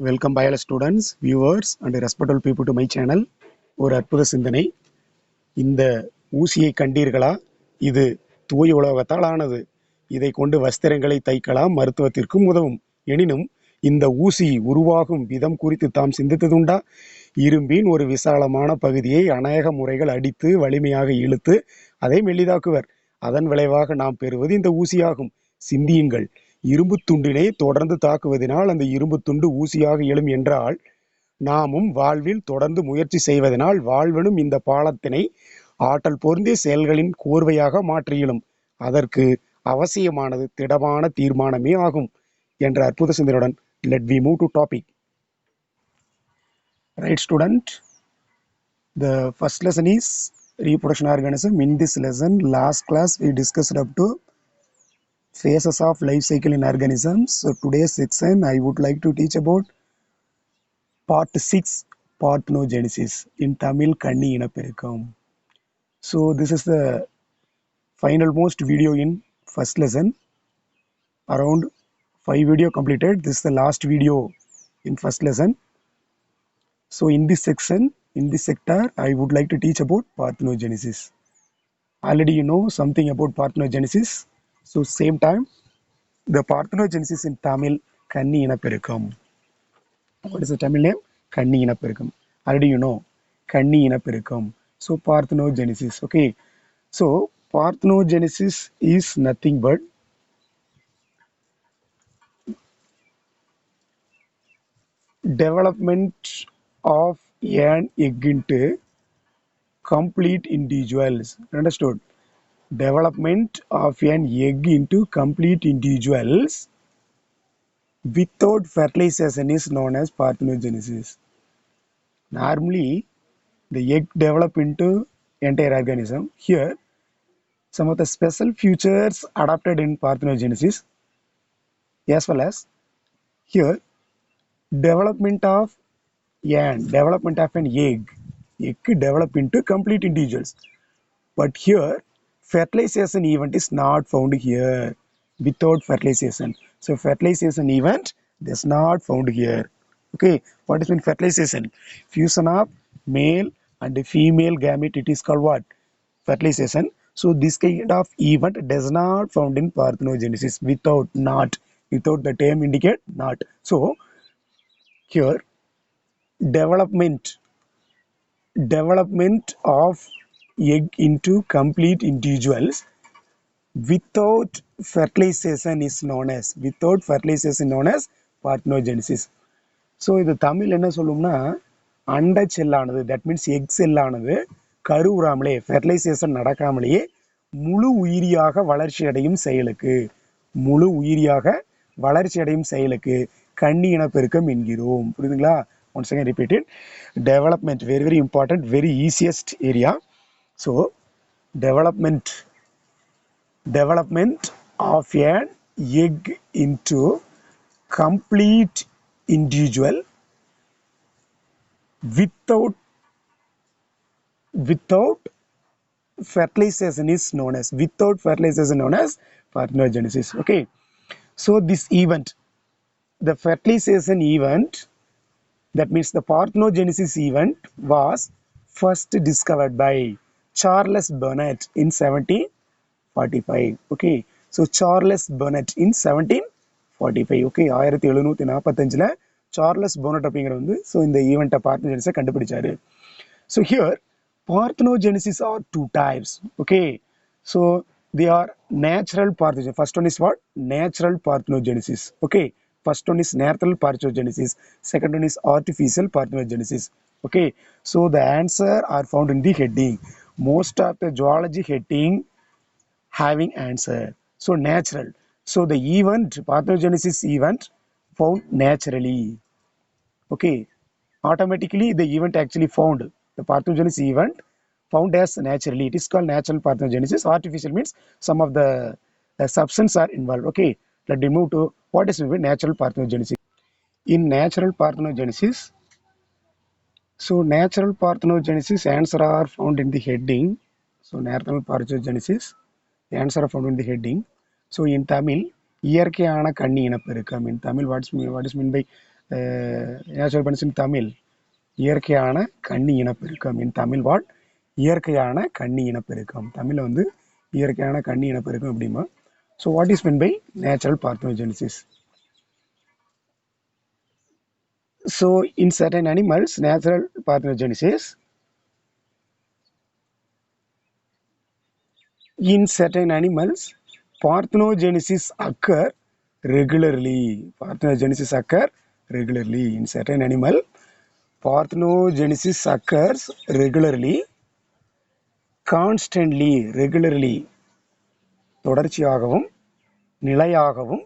Welcome biology students, viewers and respectable people to my channel. ஒரு அற்புத சிந்தனை. இந்த ஊசியை கண்டீர்களா? இது தூய உலோகத்தால் ஆனது. இதை கொண்டு வஸ்திரங்களை தைக்கலாம், மருத்துவத்திற்கும் உதவும். எனினும் இந்த ஊசி உருவாகும் விதம் குறித்து தாம் சிந்தித்ததுண்டா? இரும்பின் ஒரு விசாலமான பகுதியை அநேக முறைகள் அடித்து வலிமையாக இழுத்து அதை மெல்லிதாக்குவர். அதன் விளைவாக நாம் பெறுவது இந்த ஊசியாகும். சிந்தியுங்கள். இரும்பு துண்டினை தொடர்ந்து தாக்குவதனால் அந்த இரும்பு துண்டு ஊசியாக எழும் என்றால், நாமும் வாழ்வில் தொடர்ந்து முயற்சி செய்வதனால் வாழ்வனும் இந்த பாலத்தினை ஆற்றல் பொருந்திய செயல்களின் கோர்வையாக மாற்றியிலும். அதற்கு அவசியமானது திடமான தீர்மானமே ஆகும் என்ற அற்புத சிந்தனையுடன் let we move to topic. Right student, the first lesson is reproduction organism. In this lesson, last class we discussed up to phases of life cycle in organisms. So today's section I would like to teach about part 6, parthenogenesis. In Tamil, Kanni Inapperukam. So this is the final most video in first lesson. Around 5 video completed. This is the last video in first lesson. So in this section, in this sector, I would like to teach about parthenogenesis. Already you know something about parthenogenesis. So same time, the parthenogenesis in Tamil, Kanni Inapperukam. What is the Tamil name? Kanni Inapperukam. Already you know, Kanni Inapperukam. So parthenogenesis. Okay. So parthenogenesis is nothing but development of an egg into complete individuals. Understood? Development of an egg into complete individuals without fertilization is known as parthenogenesis. Normally, the egg develop into entire organism. Here, some of the special features adapted in parthenogenesis, as well as here development of an egg develop into complete individuals. But here fertilization event is not found here. Without fertilization, so fertilization event is not found here. Okay, what is mean fertilization? Fusion of male and female gamete, it is called what? Fertilization. So this kind of event does not found in parthenogenesis. Without the term indicate not. So here development of egg into complete individuals without fertilization is known as parthenogenesis. So இது தமிழ் என்ன சொல்லும்னா, அண்ட செல்லானது, that means egg செல்லானது கருவுறாமலே fertilization நடக்காமலேயே முழு உயிரியாக வளர்ச்சி அடையும் செயலுக்கு கன்னி இனப்பெருக்கம் என்கிறோம். புரியுதுங்களா? once again repeated. Development, very very important, very easiest area. So development of an egg into complete individual without fertilization is known as parthenogenesis. Okay, so this event, the fertilization event, that means the parthenogenesis event, was first discovered by Charles Burnett in 1745. Okay, so Charles Burnett in 1745. Okay, 1745ல Charles Bonnet அப்படிங்கிறது வந்து so இந்த ஈவெண்ட்டை பார்த்னோஜெனிஸை கண்டுபிடிச்சாரு. So here parthenogenesis are two types. Okay, so they are natural parthenogenesis. First one is what? Natural parthenogenesis. Okay, first one is natural parthenogenesis, second one is artificial parthenogenesis. Okay, so the answer are found in the heading. Most of the zoology heading having answer. So natural, so the event, parthenogenesis event found naturally. Okay, automatically the event actually found, the parthenogenesis event found as naturally, it is called natural parthenogenesis. Artificial means some of the substance are involved. Okay, let me move to what is natural parthenogenesis. In natural parthenogenesis, so natural parthenogenesis answer are found in the heading. So natural parthenogenesis answer are found in the heading. So in Tamil, இயற்கையான கன்னி இனப்பெருக்கம். In Tamil, what is meant by natural parents in Tamil. இயற்கையான கன்னி இனப்பெருக்கம். In Tamil what? இயற்கையான கன்னி இனப்பெருக்கம். தமிழ்ல வந்து இயற்கையான கன்னி இனப்பெருக்கம் அப்படிமா. So what is meant by natural parthenogenesis? So in certain animals, natural parthenogenesis, in certain animals, parthenogenesis occur regularly. Parthenogenesis occur regularly. In certain animal, parthenogenesis occurs regularly, constantly, regularly, தொடர்ச்சியாகவும் நிலையாகவும்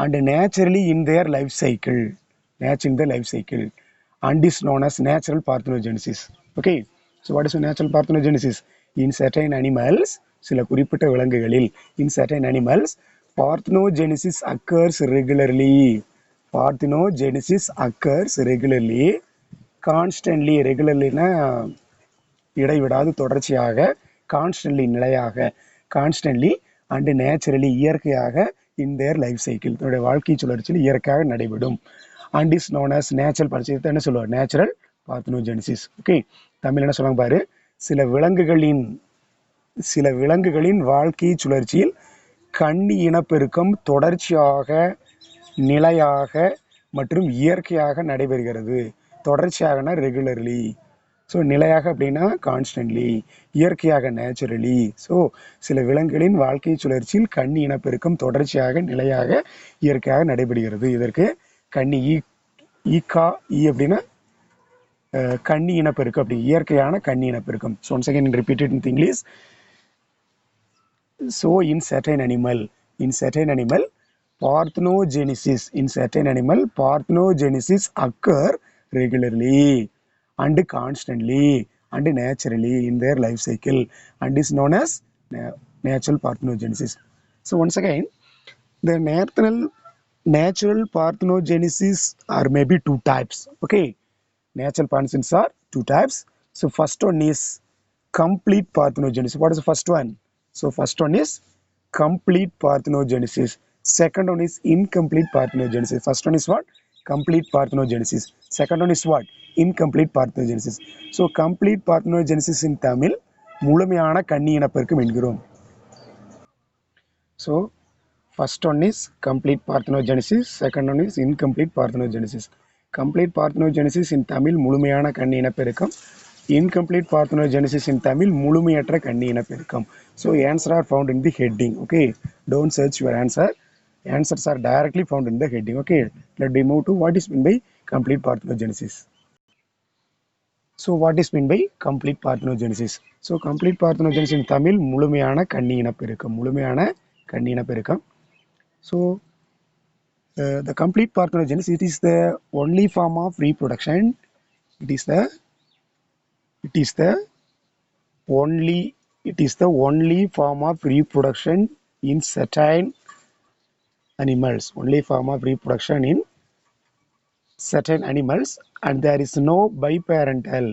and naturally in their life cycle, in the life cycle, and is known as natural parthenogenesis. Okay, so what is natural parthenogenesis? In certain animals, சில குறிப்பிட்ட விலங்குகளில், in certain animals, parthenogenesis occurs regularly. Parthenogenesis occurs regularly, constantly. Regularly னா இடைவிடாது தொடர்ச்சியாக, constantly நிலையாக, constantly and naturally இயற்கையாக in their life cycle, தன்னுடைய வாழ்க்கை சுழற்சியில் இயற்கையாக நடைபெறும். And is known as natural parthenogenesis. என்ன சொல்லுவார்? Natural parthenogenesis. ஓகே, தமிழ் என்ன சொல்லுவாங்க பாரு, சில விலங்குகளின் வாழ்க்கை சுழற்சியில் கன்னி இனப்பெருக்கம் தொடர்ச்சியாக, நிலையாக மற்றும் இயற்கையாக நடைபெறுகிறது. தொடர்ச்சியாகனா ரெகுலர்லி, ஸோ நிலையாக அப்படின்னா கான்ஸ்டன்ட்லி, இயற்கையாக நேச்சுரலி. ஸோ சில விலங்குகளின் வாழ்க்கை சுழற்சியில் கன்னி இனப்பெருக்கம் தொடர்ச்சியாக, நிலையாக, இயற்கையாக நடைபெறுகிறது. இதற்கு கன்னி ஈகா அப்படின்னா கன்னி இனப்பெருக்கம், அப்படி இயற்கையான கன்னி இனப்பெருக்கம். So once again repeated in English. So in certain animal, parthenogenesis, parthenogenesis occur regularly and constantly and naturally in their life cycle and is known as natural parthenogenesis. So once again, the natural parthenogenesis are maybe two types. Okay, natural parthenogenesis are two types. So first one is complete parthenogenesis. What is the first one? So first one is complete parthenogenesis. Second one is incomplete parthenogenesis. First one is what? Complete parthenogenesis. Second one is what? Incomplete parthenogenesis. So complete parthenogenesis in Tamil முழுமையான கன்னி இனப்பெருக்கம் என்கிறோம். So first one is complete parthenogenesis. Second one is incomplete parthenogenesis. Complete parthenogenesis in Tamil முழுமையான கன்னி இனப்பெருக்கம். Incomplete parthenogenesis in Tamil முழுமையற்ற கன்னி இனப்பெருக்கம். So answer are found in the heading. Okay, don't search your answer. Answers are directly found in the heading. Okay, let me move to what is meant by complete parthenogenesis. So what is meant by complete parthenogenesis? So complete parthenogenesis in Tamil முழுமையான கன்னி இனப்பெருக்கம், முழுமையான கன்னி இனப்பெருக்கம். So the complete parthenogenesis, it is the only form of reproduction. It is the only form of reproduction in certain animals. Only form of reproduction in certain animals, and there is no biparental,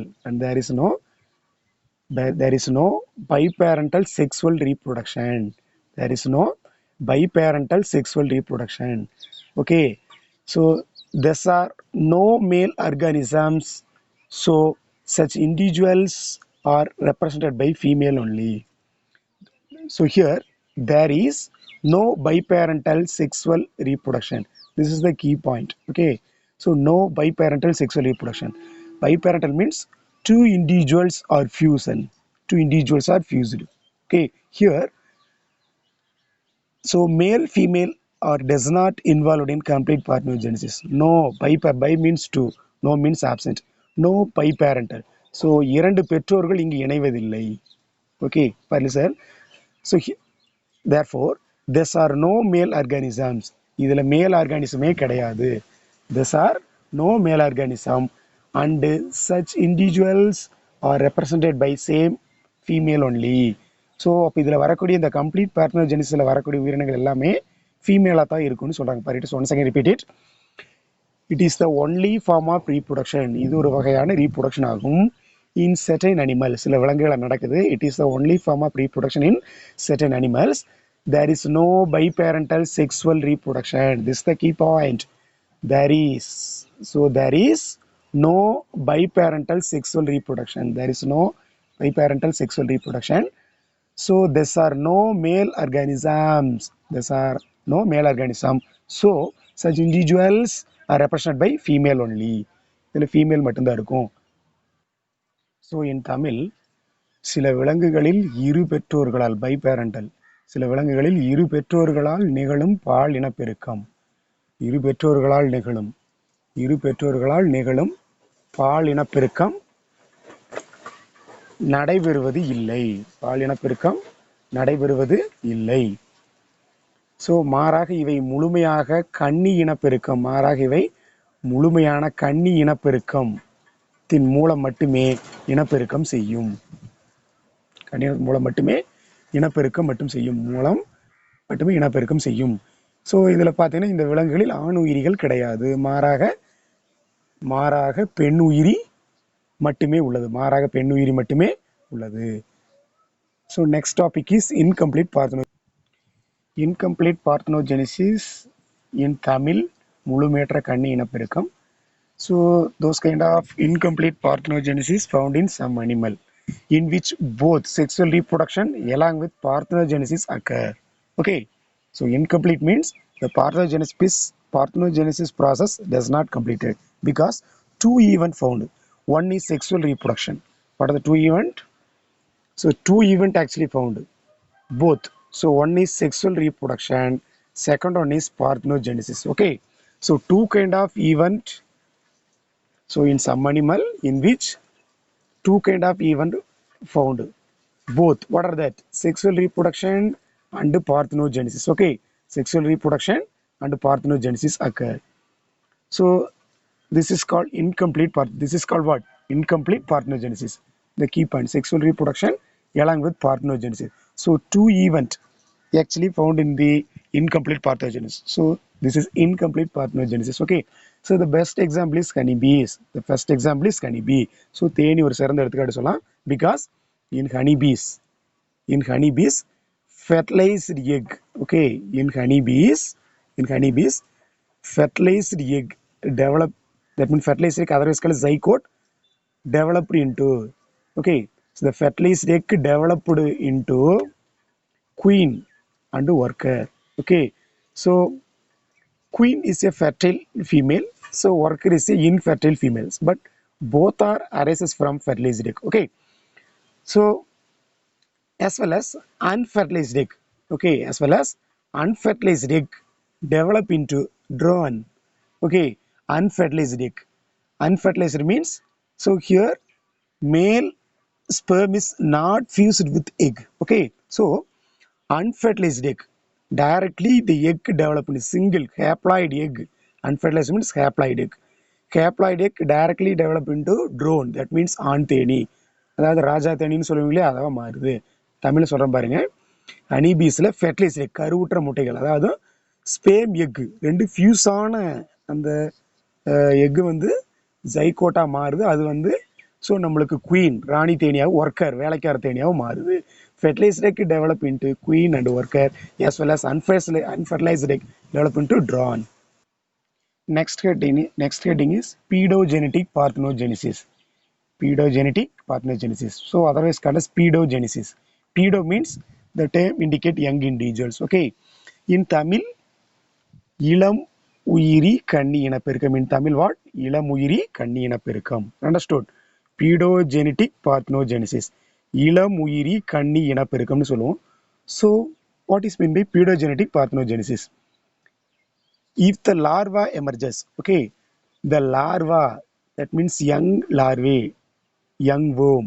biparental sexual reproduction. There is no biparental sexual reproduction. Okay, so there are no male organisms, so such individuals are represented by female only. So here there is no biparental sexual reproduction. This is the key point. Okay, so no biparental sexual reproduction. Biparental means two individuals are fusion, okay, here so male female or does not involved in complete parthenogenesis. No, bi means two, no means absent, no biparental. So இரண்டு பெற்றோர்கள் இங்கு இணைவதில்லை. Okay, sir. So therefore there are no male organisms. இதில் male organism கிடையாது. There are no male organism and such individuals are represented by same female only. So அப்போ இதில் வரக்கூடிய இந்த complete பார்த்னோஜெனிஸில் வரக்கூடிய உயிரினங்கள் எல்லாமே ஃபீமேலாக தான் இருக்குன்னு சொல்கிறாங்க. பாரு, once again repeat it. It is the only form of reproduction. இது ஒரு வகையான ரீப்ரொடக்ஷன் ஆகும். இன் செர்டைன் அனிமல், சில விலங்குகளை நடக்குது. It is the only form of reproduction in certain animals. There is no biparental sexual reproduction. This is the key point. there is, so there is no biparental sexual reproduction. There is no biparental sexual reproduction. So these are no male organisms. These are no male organism. So such individuals are represented by female only. இதில் female மட்டும்தான் இருக்கும். So in Tamil சில விலங்குகளில் இரு பெற்றோர்களால் பைபேரண்டல், சில விலங்குகளில் இரு பெற்றோர்களால் நிகழும் பால் இனப்பெருக்கம், இரு பெற்றோர்களால் நிகழும், இரு பெற்றோர்களால் நிகழும் பால் இனப்பெருக்கம் நடைபெறுவது இல்லை. பால் இனப்பெருக்கம் நடைபெறுவது இல்லை. ஸோ மாறாக இவை முழுமையாக கன்னி இனப்பெருக்கம், மாறாக இவை முழுமையான கன்னி இனப்பெருக்கத்தின் மூலம் மட்டுமே இனப்பெருக்கம் செய்யும். கன்னி மூலம் மட்டுமே இனப்பெருக்கம் மட்டும் செய்யும், மூலம் மட்டுமே இனப்பெருக்கம் செய்யும். ஸோ இதில் பார்த்தீங்கன்னா இந்த விலங்குகளில் ஆண் உயிரிகள் கிடையாது, மாறாக பெண் உயிரி மட்டுமே உள்ளது, மாறாக பெண் உயிரி மட்டுமே உள்ளது. So next topic is incomplete parthenogenesis. Incomplete parthenogenesis in Tamil முழுமையற்ற கன்னி இனப்பெருக்கம். So those kind of incomplete parthenogenesis found in some animal in which both sexual reproduction along with parthenogenesis occur. Okay, so incomplete means the parthenogenesis process does not completed because two events found. One is sexual reproduction. What are the two event? So two event actually found, both. So one is sexual reproduction, second one is parthenogenesis. Okay, so two kind of event. So in some animal in which two kind of event found, both. What are that? Sexual reproduction and parthenogenesis. Okay, sexual reproduction and parthenogenesis occur. So this is called incomplete this is called what? Incomplete parthenogenesis. The key point, sexual reproduction along with parthenogenesis. So two event actually found in the incomplete parthenogenesis. So this is incomplete parthenogenesis. Okay, so the best example is honeybees. The first example is honeybee. So Theni ஒரு சிறந்த எடுத்துக்காட்டு சொல்லலாம். Because in honeybees fertilized egg. Okay, in honeybees fertilized egg develop, that means fertilized egg otherwise called zygote, developed into, okay, so the fertilized egg developed into queen and worker. Okay, so queen is a fertile female, so worker is a infertile females, but both are arises from fertilized egg. Okay, so as well as unfertilized egg, okay, as well as unfertilized egg develop into drone. Okay, unfertilized egg, unfertilized means, so here male sperm is not fused with egg. Okay, so unfertilized egg directly the egg develop in a single haploid egg. Unfertilized means haploid egg. Haploid egg directly develop into drone, that means ஆண் தேனி, அதாவது ராஜா தேனின்னு சொல்லுவீங்களே அதாவது மாறுது. தமிழ் சொல்கிறேன் பாருங்க. ஹனிபீஸில் fertilised egg கருவுற்ற முட்டைகள், அதாவது spam egg ரெண்டு ஃபியூஸான அந்த எக்கு வந்து ஜைகோட்டா மாறுது. அது வந்து ஸோ நம்மளுக்கு குயின் ராணி தேனியாகவும் ஒர்க்கர் வேலைக்கார தேனியாகவும் மாறுது. Fertilized egg develop into queen and worker as well as unfertilized egg develop into drone. Next heading is pedogenetic parthenogenesis. Pedogenetic parthenogenesis. So otherwise called as pedogenesis. Pedo means the term indicate young individuals. Okay. In Tamil, இளம் உயிரி கன்னி இனப்பெருக்கம். In Tamil what? இளம் உயிரி கன்னி இனப்பெருக்கம். Understood? Pedogenetic parthenogenesis. இளம் உயிரி கன்னி இனப்பெருக்கம்னு சொல்லுவோம். So what is meant by pedogenetic parthenogenesis? If the larva emerges, okay, the larva, that means young larvae, young worm,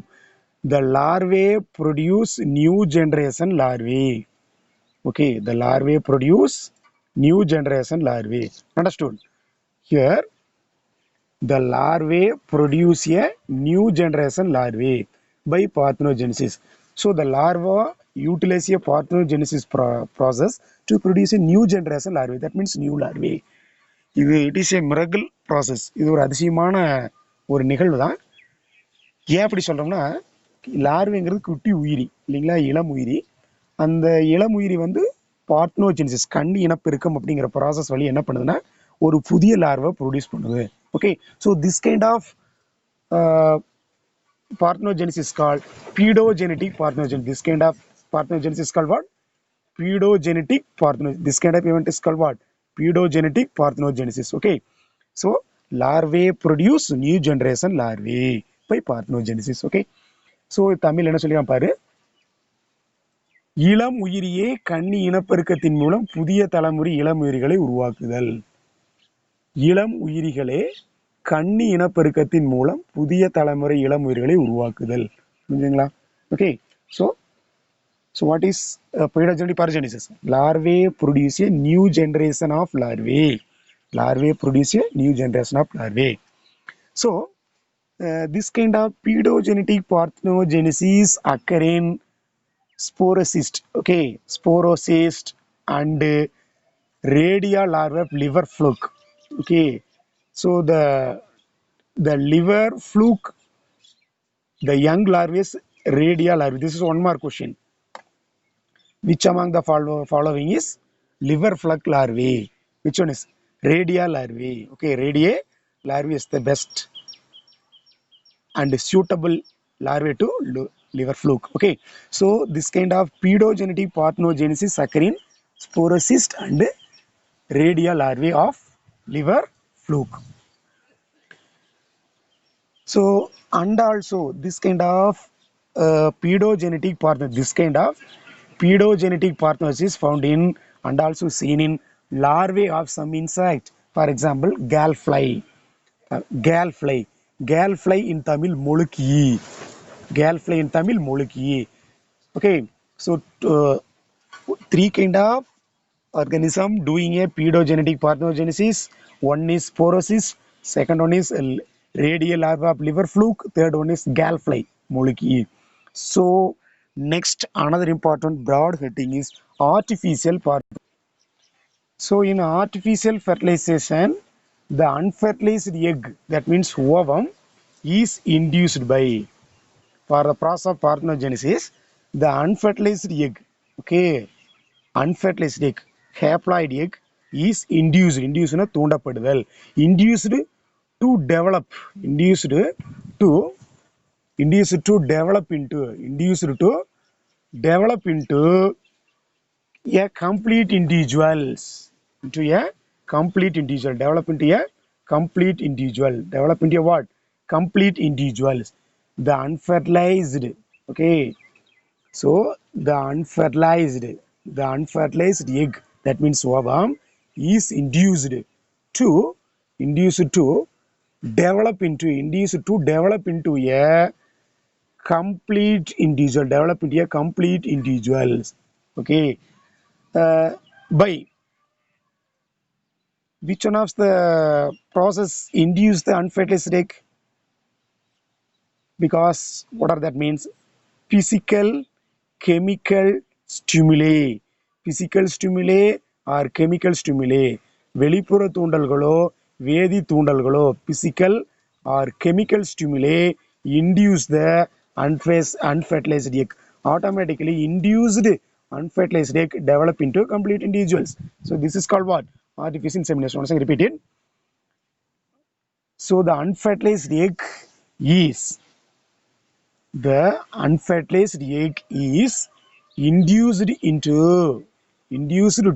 the larvae produce new generation larvae. Okay, the larvae produce new generation larvae. Understood? Here the larvae produce a new generation larvae by parthenogenesis. So the larva utilize a parthenogenesis process to produce a new generation larvae. That means new larvae. It is a miracle process. இது ஒரு அதிசயமான ஒரு நிகழ்வு தான். ஏன் அப்படி சொல்றோம்னா, லார்வேங்கிறது குட்டி உயிரி இல்லைங்களா, இளம் உயிரி. அந்த இளம் உயிரி வந்து பார்த்னோஜெனிசிஸ் கன்னி இனப்பெருக்கம் அப்படிங்கிற ப்ராசஸ் வழி என்ன பண்ணுதுன்னா ஒரு புதிய லார்வை ப்ரொடியூஸ் பண்ணுது. Okay, so this kind of parthenogenesis is called pedogenetic parthenogenesis. This kind of parthenogenesis is called what? Pedogenetic parthenogenesis. This kind of event is called what? Pedogenetic parthenogenesis. Okay, so larvae produce new generation larvae by parthenogenesis. Okay, so Tamil என்ன சொல்லிருக்கான் பாரு, இளம் உயிரியே கன்னி இனப்பெருக்கத்தின் மூலம் புதிய தலைமுறை இளம் உயிரிகளை உருவாக்குதல். இளம் உயிரிகளே கன்னி இனப்பெருக்கத்தின் மூலம் புதிய தலைமுறை இளம் உயிர்களை உருவாக்குதல். புரிஞ்சுங்களா? Okay, so what is pedogenetic parthenogenesis? Larvae produce a new generation of larvae. Larvae produce a new generation of larvae. So this kind of pedogenetic parthenogenesis occur in sporocyst. Okay, sporocyst and radia larvae of liver fluke. Okay, so the liver fluke, the young larvae is radia larvae. This is one more question. Which among the following is liver fluke larvae? Which one is radia larvae? Okay, radia larvae is the best and suitable larvae to liver fluke. Okay, so this kind of pedogenetic parthenogenesis occur in sporocyst and radia larvae of liver fluke. So and also this kind of pedogenetic parthenogenesis is found in and also seen in larvae of some insect. For example, gallfly. Gallfly in Tamil molukki. Gallfly in Tamil molukki. Okay, so three kind of organism doing a pedogenetic parthenogenesis. One is sporocyst, second one is radial larva of liver fluke, third one is gallfly molukki. So next, another important broad heading is artificial parthenogenesis. So in artificial fertilization, the unfertilized egg, that means ovum, is induced by, for the process of parthenogenesis, the unfertilized egg, okay, unfertilized egg, haploid egg is induced ன தூண்டப்படுதல், induced to develop into a complete individuals, develop into a what? Complete individuals. The unfertilized, okay, so the unfertilized egg, that means ovum, is induced to develop into a complete individuals. Okay, by which one of the process induce the unfertilized egg? Because what are that means? Physical chemical stimuli or chemical stimuli, வெளிப்புற தூண்டல்களோ வேதி தூண்டல்களோ, physical or chemical stimuli induce the unfertilized egg. Automatically induced unfertilized egg develop into complete individuals. So this is called what? Artificial insemination. Once again repeat it. So the unfertilized egg is induced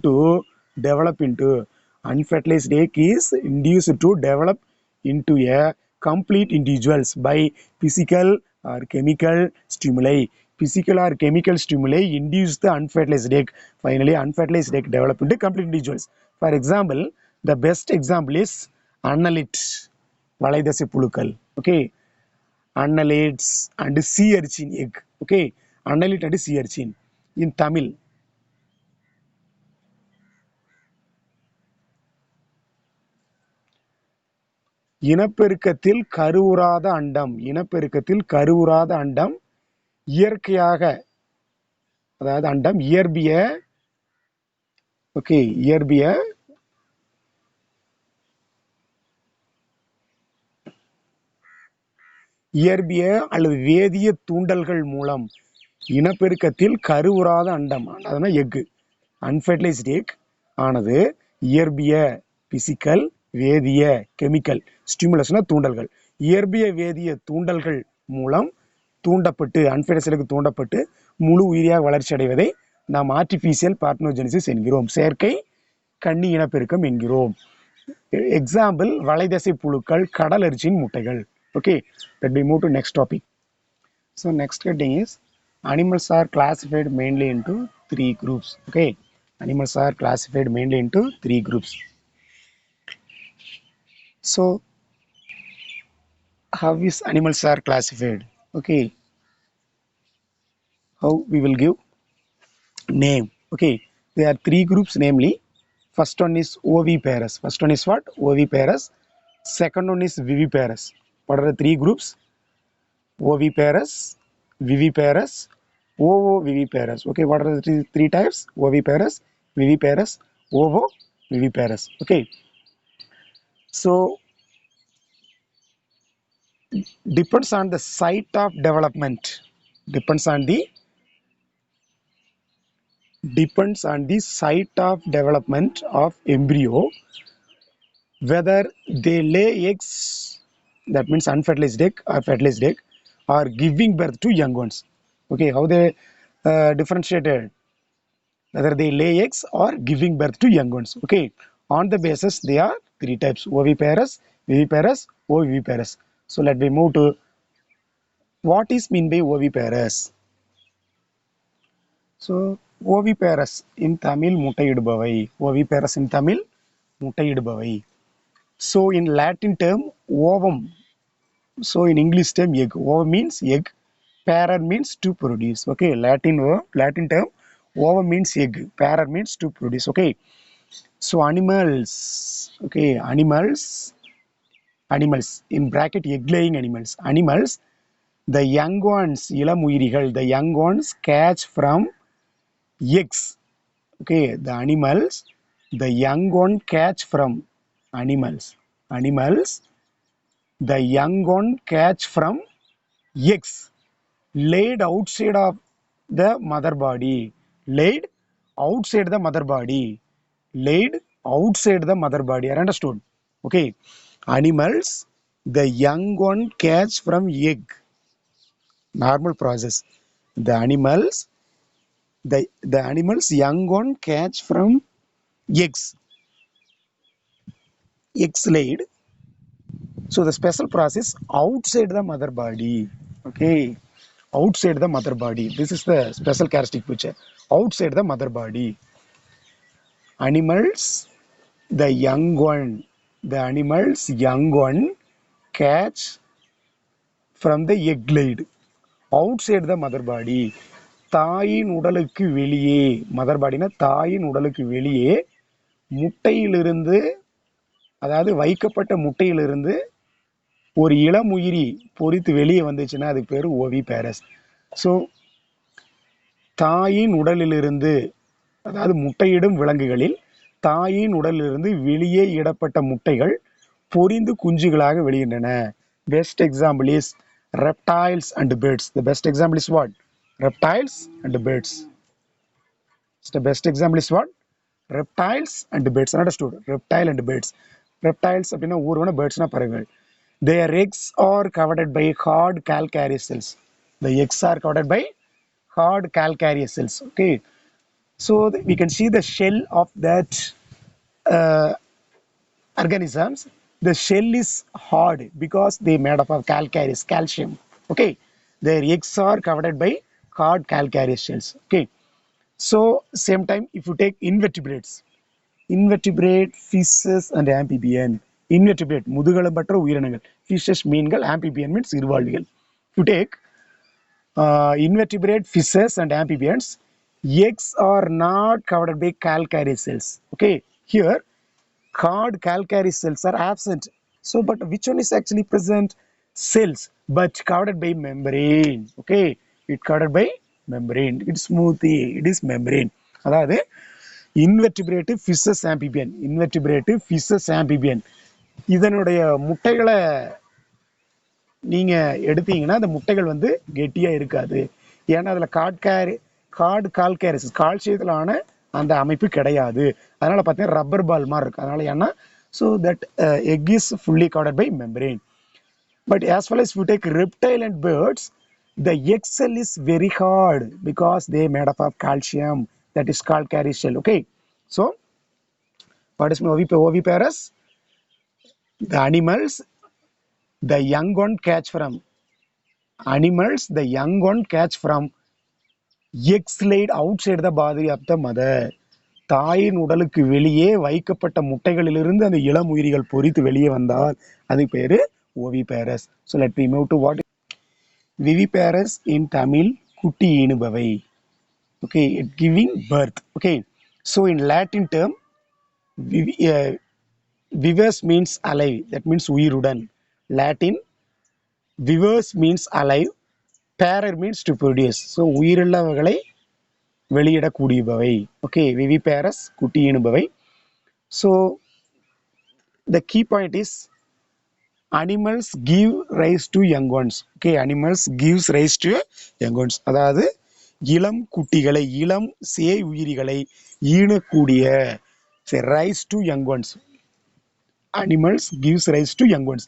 to develop into a complete individuals by physical or chemical stimuli. Physical or chemical stimuli induce the unfertilized egg. Finally, unfertilized egg develop into complete individuals. For example, the best example is annelid, valaidasi pulukal. Okay, annelids and sea urchin egg. Okay, annelid and sea urchin in Tamil. இனப்பெருக்கத்தில் கருவுறாத அண்டம் இயற்கையாக, அதாவது அண்டம் இயற்பிய அல்லது வேதிய தூண்டல்கள் மூலம் இனப்பெருக்கத்தில் கருவுறாத அண்டம், அதனால் egg, அன்ஃபர்டிலைஸ்ட் egg ஆனது இயற்பிய physical வேதிய chemical ஸ்டிமுலஸ்னா தூண்டல்கள் இயற்பிய வேதிய தூண்டல்கள் மூலம் தூண்டப்பட்டு அன்ஃபெடசலுக்கு தூண்டப்பட்டு முழு உயிரியாக வளர்ச்சி அடைவதை நாம் ஆர்டிஃபிஷியல் பார்த்னோஜெனிசிஸ் என்கிறோம் செயற்கை கன்னி இனப்பெருக்கம் என்கிறோம் எக்ஸாம்பிள் வளைதசை புழுக்கள் கடல் அரிசியின் முட்டைகள் okay let me move to next topic so next heading is animals are classified mainly into three groups okay animals are classified mainly into three groups so how is animals are classified okay how we will give name okay there are three groups namely first one is oviparous first one is what oviparous second one is viviparous what are the three groups oviparous viviparous ovoviviparous okay what are the three types oviparous viviparous ovoviviparous okay so depends on the site of development depends on the site of development of embryo whether they lay eggs that means unfertilized egg or fertilized egg or giving birth to young ones okay how they differentiated whether they lay eggs or giving birth to young ones okay on the basis they are three types oviparous viviparous oviviparous so let me move to what is mean by oviparous so oviparous in Tamil முட்டையிடுபவை oviparous in Tamil முட்டையிடுபவை so in Latin term ovum so in English term egg ovum means egg para means to produce okay Latin term ovum means egg para means to produce okay so animals okay animals in bracket egg laying animals the young ones இளமுயிரிகள் the young ones catch from eggs okay the animals the young one catch from animals the young one catch from eggs laid outside of the mother body laid outside the mother body laid outside the mother body are understood okay animals the young one catch from egg normal process the animals young one catch from eggs laid so the special process outside the mother body okay outside the mother body this is the special characteristic feature outside the mother body animals the animals young one catch from the egg laid outside the mother body தாயின் உடலுக்கு வெளியே mother பாடினா தாயின் உடலுக்கு வெளியே முட்டையிலிருந்து அதாவது வைக்கப்பட்ட முட்டையிலிருந்து ஒரு இளமுயிரி பொரித்து வெளியே வந்துச்சுன்னா அதுக்கு பேர் ஓவிபேரஸ் ஸோ தாயின் உடலிலிருந்து அதாவது முட்டையிடும் விலங்குகளில் தாயின் உடலிலிருந்து வெளியே இடப்பட்ட முட்டைகள் பொரிந்து குஞ்சுகளாக வெளியின்றன best example is reptiles and birds the best example is what reptiles and birds the best example is what reptiles and birds understood reptile and birds reptiles அப்படினா ஊர்வன birdsனா பறவைகள் their eggs are covered by hard calcareous cells the eggs are covered by hard calcareous cells okay so we can see the shell of that organisms the shell is hard because they made up of calcareous calcium okay their eggs are covered by hard calcareous shells okay so same time if you take invertebrate fishes and amphibian invertebrate முதுகெலும்பற்ற உயிரினங்கள் fishes மீன்கள் amphibian means இருவாழ்விகள் if you take invertebrate fishes and amphibians eggs are not covered by calcareous cells okay here hard calcareous cells are absent so but which one is actually present cells but covered by membrane okay it covered by membrane it's smoothie it is membrane அதாவது invertebrate fishes amphibian இதனுடைய முட்டைகளை நீங்க எடுத்தீங்கன்னா அந்த முட்டைகள் வந்து கெட்டியா இருக்காது ஏன்னா அதுல கார்டு கால்கேரிஸ் கால்சியத்திலான அந்த அமைப்பு கிடையாது அதனால பார்த்தீங்கன்னா ரப்பர் பால் மாதிரி இருக்கு அதனால ஏன்னா So that egg is fully covered by membrane. But as far as we take reptile and birds, the egg shell is very hard because they are made up of calcium, that is called cary shell. Okay, so what is oviparous? The animals, the young one catch from the young one catch from eggs laid outside the body of the mother. தாயின் உடலுக்கு வெளியே வைக்கப்பட்ட முட்டைகளிலிருந்து அந்த இளம் உயிரிகள் பொரித்து வெளியே வந்தால் அதுக்கு பேரு ஓவிபேரஸ். So let me move to what viviparous in Tamil, குட்டி ஈனுபவை. Okay, it giving birth. Okay, so in Latin term, viverse means alive, that means உயிருடன். Latin viverse means alive, parer means to produce. So உயிருள்ளவர்களை வெளியிடக்கூடியவை. Okay, viviparous குட்டி ஈனுபவை. So the key point is animals give rise to young ones. Okay, animals gives rise to young ones. அதாவது இளம் குட்டிகளை, இளம் சேய் உயிரிகளை ஈனக்கூடிய, rise to young ones. Animals gives rise to young ones.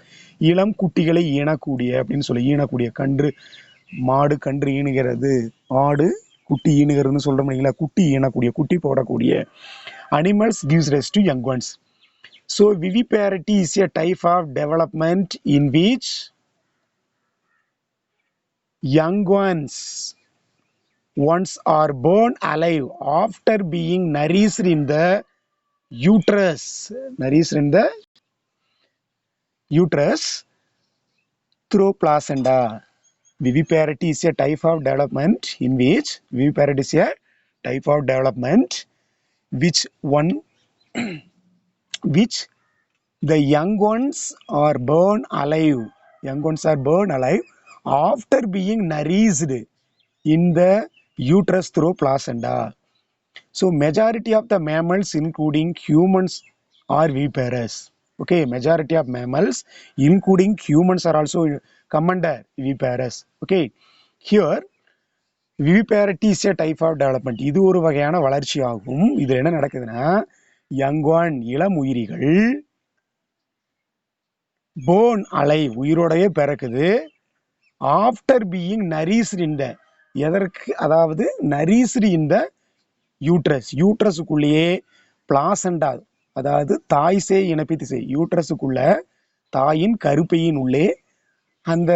இளம் குட்டிகளை ஈனக்கூடிய அப்படின்னு சொல்லி, ஈனக்கூடிய கன்று, மாடு கன்று ஈனுகிறது, ஆடு குட்டி ஈனுகிறதுன்னு சொல்றோம் இல்லைங்களா, குட்டி ஈனக்கூடிய, குட்டி போடக்கூடிய. Animals gives rise to young once. So viviparity is a type of development in which young ones are born alive after being nourished in the uterus. Nourished in the uterus through placenta. Viviparity is a type of development in which which the young ones are born alive. Young ones are born alive after being nourished in the uterus through placenta. So majority of the mammals, including humans, are viviparous. Okay, majority of mammals, including humans, are also come under viviparous. Okay, here viviparity is a type of development. இது ஒரு வகையான வளர்ச்சி ஆகும். இதுல என்ன நடக்குதுன்னா, young one இளம் உயிரிகள் born alive உயிரோடவே பிறக்குது, after being nourished in the, எதற்கு, அதாவது nourished in the uterus, யூட்ரஸுக்குள்ளேயே பிளாசண்டா, அதாவது தாய் சேய் இணைப்பி திசை, யூட்ரஸுக்குள்ள தாயின் கருப்பையின் உள்ளே அந்த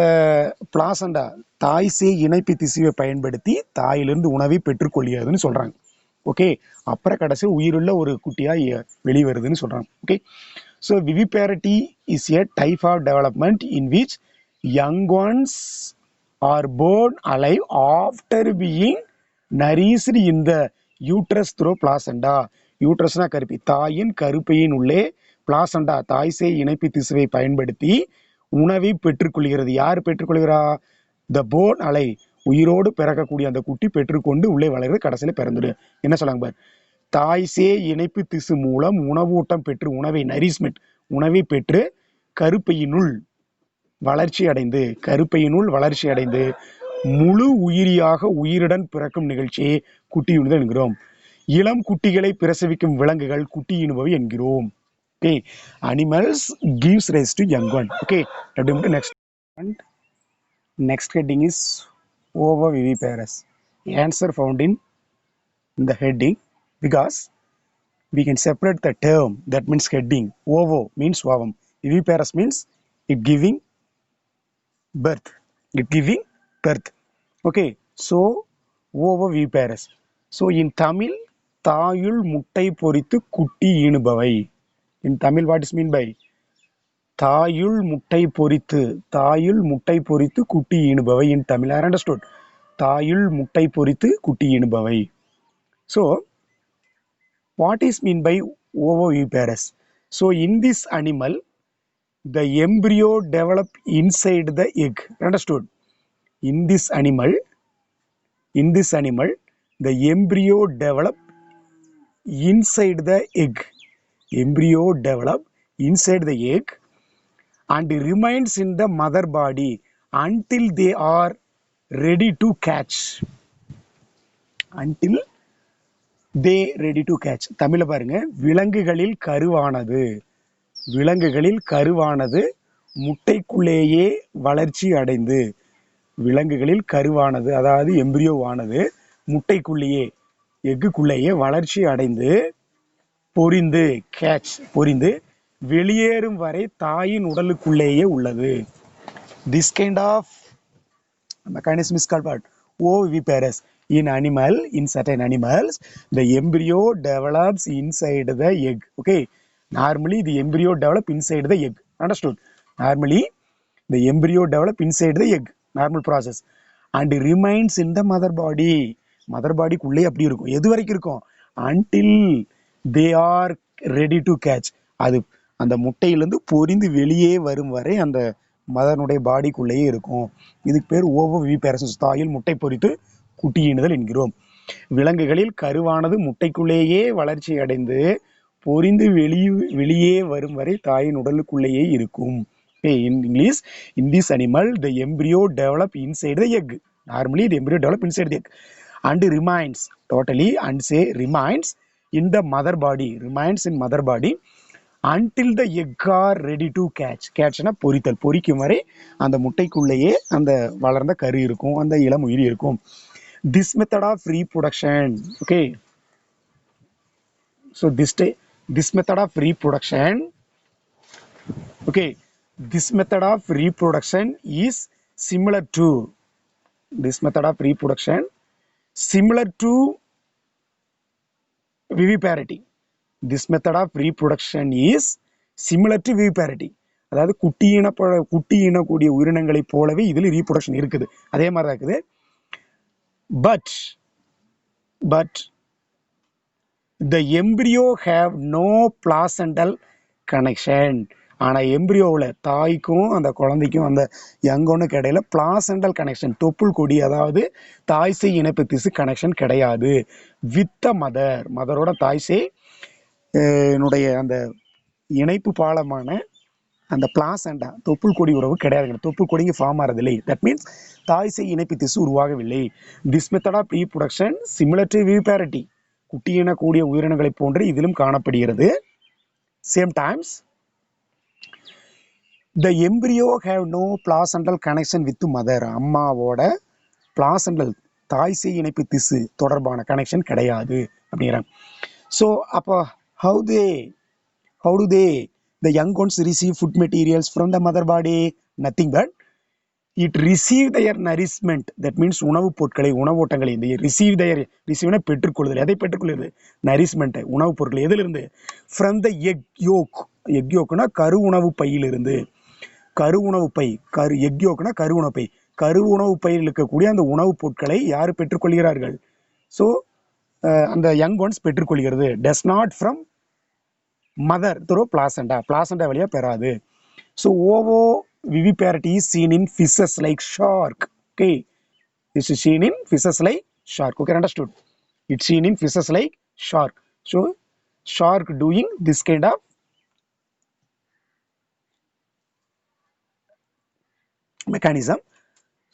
பிளாசண்டா தாய் சேய் இணைப்பி திசுவை பயன்படுத்தி தாயிலிருந்து உணவை பெற்றுக்கொள்கிறதுன்னு சொல்றாங்க. ஓகே, அப்புறம் கடைசி உயிருள்ள ஒரு குட்டியா வெளிவருதுன்னு சொல்றாங்க. Okay, so viviparity is a type of development in which young ones are born alive after being nourished in the uterus through placenta. யூட்ரஸ்னா கருப்பை, தாயின் கருப்பையின் உள்ளே பிளாசண்டா தாய் சேய் இணைப்பி திசுவை பயன்படுத்தி உணவை பெற்றுக்கொள்கிறது. யார் பெற்றுக்கொள்கிறா? த போர்ன் அலை, உயிரோடு பிறக்கக்கூடிய அந்த குட்டி பெற்றுக்கொண்டு உள்ளே வளர்கிறது, கடைசியில் பிறந்துடு. என்ன சொல்லாங்க பார், தாய் சேய் இணைப்பு திசு மூலம் உணவூட்டம் பெற்று, உணவை நரிஸ்மெண்ட், உணவை பெற்று கருப்பையினுள் வளர்ச்சி அடைந்து முழு உயிரியாக உயிருடன் பிறக்கும் நிகழ்ச்சியை குட்டியினுதல் என்கிறோம். இளம் குட்டிகளை பிரசவிக்கும் விலங்குகள் குட்டியினுபவை என்கிறோம். Okay, animals gives rise to young one. Okay, next heading is ovoviviparous. Answer found in the heading, because we can separate the term, that means heading. Ovo means ovam, viviparous means it giving birth. Okay, so ovoviviparous. So in Tamil, தாயுள் முட்டை பொரித்து குட்டி ஈனுபவை. In Tamil, what is mean by தாயுள் முட்டை பொரித்து குட்டி ஈனுபவை? In Tamil, I understood. தாயுள் முட்டை பொரித்து குட்டி ஈனுபவை. So what is mean by ovoviviparous? So in this animal, the embryo develop inside the egg. Understood? In this animal, the embryo develop inside the egg. And remains in the mother body until they are ready to catch. தமிழ்ல பாருங்க, விலங்குகளில் கருவானது விலங்குகளில் கருவானது முட்டைக்குள்ளேயே வளர்ச்சி அடைந்து, விலங்குகளில் கருவானது அதாவது எம்பிரியோவானது முட்டைக்குள்ளேயே எக்குள்ளேயே வளர்ச்சி அடைந்து பொரிந்து பொரிந்து வெளியேறும் வரை தாயின் உடலுக்குள்ளேயே உள்ளது. This kind of mechanism is called what? Oviparous. In certain animals, the embryo develops inside the egg. Okay. Normally, the embryo develops inside the egg. Understood? Normally, the embryo develops inside the egg. Normal process. And remains in the mother body. Mother body குள்ளே அப்படி இருக்கும். எது வரைக்கும் இருக்கும்? Until they are ready to catch. அது அந்த முட்டையிலிருந்து பொரிந்து வெளியே வரும் வரை அந்த மதனுடைய பாடிக்குள்ளேயே இருக்கும். இதுக்கு பேர் ஓவோவிவிபேரசிஸ், தாயில் முட்டை பொரித்து குட்டியினுதல் என்கிறோம். விலங்குகளில் கருவானது முட்டைக்குள்ளேயே வளர்ச்சி அடைந்து பொரிந்து வெளியே வரும் வரை தாயின் உடலுக்குள்ளேயே இருக்கும். In English, in this animal, the embryo develop inside the egg. Normally, the embryo develop inside the egg and remains totally remains in the mother body. Remains in mother body until the egg are ready to catch. Catchனா பொரித்தல், பொரிக்கும் வரை அந்த முட்டைக்குள்ளேயே அந்த வளர்ந்த கரு இருக்கும், அந்த இளம் உயிரி இருக்கும். This method of reproduction, okay, so this method of reproduction, okay, this method of reproduction is similar to viviparity. This method of reproduction is similar to viviparity. அதாவது குட்டி இனக்கூடிய உயிரினங்களை போலவே இதில் ரீப்ரொடக்ஷன் இருக்குது, அதே மாதிரி தான் இருக்குது. But the embryo have no placental connection. ஆனால் எம்பிரியோவில் தாய்க்கும் அந்த குழந்தைக்கும் அந்த யங்கோனுக்கு இடையில பிளாசென்டல் கனெக்ஷன், தொப்புள் கொடி அதாவது தாய்சேய் இணைப்பு திசு கனெக்ஷன் கிடையாது. வித் த மதரோட தாய்சேய் என்னுடைய அந்த இணைப்பு பாலமான அந்த பிளாசெண்டா தொப்புள் கொடி உறவு கிடையாது. தொப்புள் கொடிங்க ஃபார்ம் ஆகிறதில்லை. தட் மீன்ஸ் தாய்சேய் இணைப்பு திசு உருவாகவில்லை. This method of reproduction similar to viviparity, குட்டியினக்கூடிய உயிரினங்களை போன்று இதிலும் காணப்படுகிறது. Same times the embryo have no placental connection with mother. அம்மாவோட பிளாசெண்டல் தாய்சேய் இணைப்பு திசு தொடர்பான கனெக்ஷன் கிடையாது அப்படிங்கிறாங்க. ஸோ அப்போ how do they the young ones receive food materials from the mother body? Nothing but it receive their nourishment. That means உணவுப் பொருட்களை, உணவோட்டங்களை, இந்த receive பெற்றுக்கொள்ளுதல். எதை பெற்றுக்கொள்ளுது? நரிஸ்மெண்ட், உணவுப் பொருட்கள். எதிலிருந்து? from the egg yolkனா கரு உணவு பையிலிருந்து. கரு உணவு பை, எக் யோக்னா கரு உணவு பை. கரு உணவு பையில் இருக்கக்கூடிய அந்த உணவுப் பொருட்களை யார் பெற்றுக்கொள்கிறார்கள்? ஸோ அந்த யங் ஒன்ஸ் பெற்றுக்கொள்கிறது. Does not from mother through placenta வழியா பெறாது. So ovoviviparity is seen in fishes like shark. Okay, this is seen in fishes like shark. Okay, understood? It's seen in fishes like shark. So shark doing this kind of mechanism.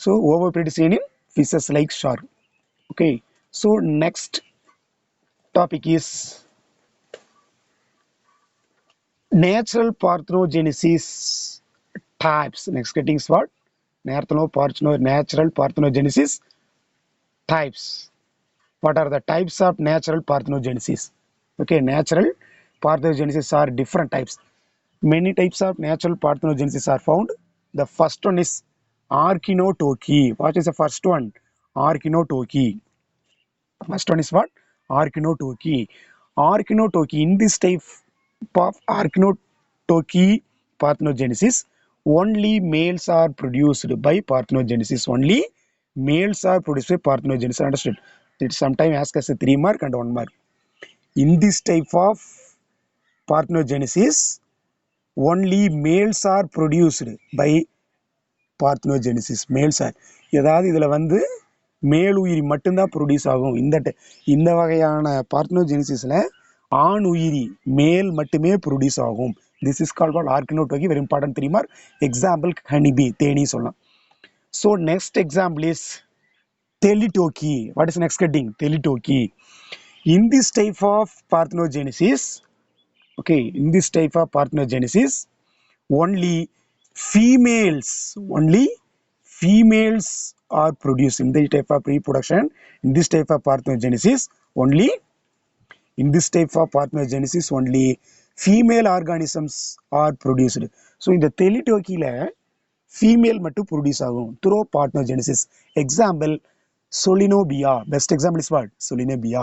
So ovoviviparity seen in fishes like shark. Okay, so next topic is natural parthenogenesis types. Next getting is what? Natural parthenogenesis types. What are the types of natural parthenogenesis? Okay, natural parthenogenesis are different types. Many types of natural parthenogenesis are found. The first one is Archaeotoky. What is the first one? Archaeotoky. First one is what? Archaeotoky. In this type of Archaeotoky parthenogenesis, only males are produced by parthenogenesis. Only males are produced by parthenogenesis. Understood? It sometimes asks us a 3 mark and 1 mark. In this type of parthenogenesis, only males are produced by parthenogenesis. Males are, ஏதாவது இதில் வந்து மேல் உயிரி மட்டும்தான் produce ஆகும். இந்த வகையான பார்த்னோஜெனிசிஸில் ஆண் உயிரி மேல் மட்டுமே ப்ரொடியூஸ் ஆகும். This is called what? Arrhenotoky. Very important 3 mark. Example honeybee, தேனி சொல்லலாம். So next example is thelytoky. What is next cutting? Thelytoky. In this type of parthenogenesis, Okay, in this type of parthenogenesis, only only females are produced. In this type of reproduction, in this type of parthenogenesis, only in this type of parthenogenesis, only female organisms are produced. So இந்த தெலிடோக்கில female மட்டும் produce ஆகும் through parthenogenesis. Example, Solinobia. Best example is what? Solinobia.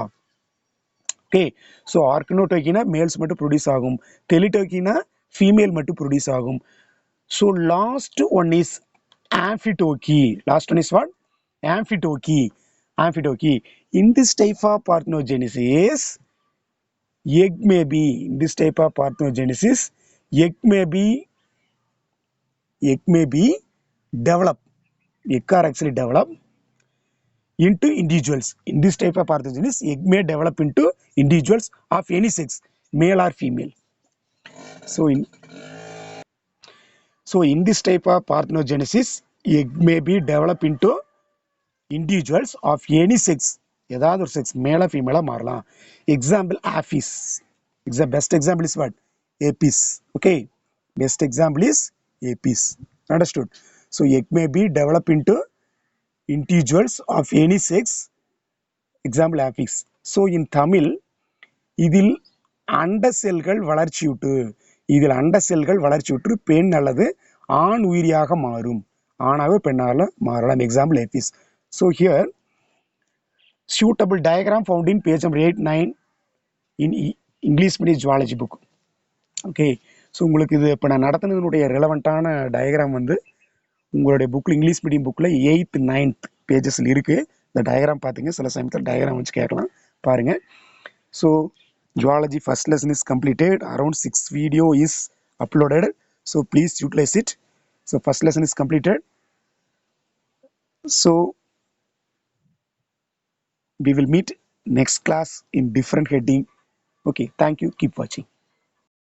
Okay, so ஆர்கனோடோக்கினா males மட்டும் produce ஆகும், தெலிடோக்கினா female மட்டும் produce ஆகும். So last one is amphitoki. Last one is what? Amphitoki. Amphitoki. In this type of parthenogenesis, egg may be, in this type of parthenogenesis, egg may be developed. Egg are actually developed into individuals. In this type of parthenogenesis, egg may develop into individuals of any sex, male or female. So in this type of parthenogenesis, egg may be developed into individuals of any sex. ஏதாவது ஒரு sex மேல ஃபீமேலா மாறலாம். Example office. Best example is what? APs. Okay, best example is APs. Understood? So egg may be develop into individuals of any sex. Example office. So in Tamil இதில் அண்ட செல்கள் வளர்ச்சியுற்று பெண் அல்லது ஆண் உயிரியாக மாறும். ஆணாக பெண்ணாக மாறலாம். Example APs. So here suitable diagram found in page number 8-9 in English medium zoology book. Okay, so உங்களுக்கு இது இப்போ நான் நடத்தினதுனுடைய ரெலவெண்ட்டான டயக்ராம் வந்து உங்களுடைய புக்கில், இங்கிலீஷ் மீடியம் புக்கில் 8th 9th பேஜஸில் இருக்குது. இந்த டயக்ராம் பார்த்துங்க. சில சமயத்தில் டயக்ராம் வச்சு கேட்கலாம், பாருங்கள். So zoology first lesson is completed. Around 6 video is uploaded. So please utilize it. So first lesson is completed. So we will meet next class in different heading. Okay, thank you, keep watching.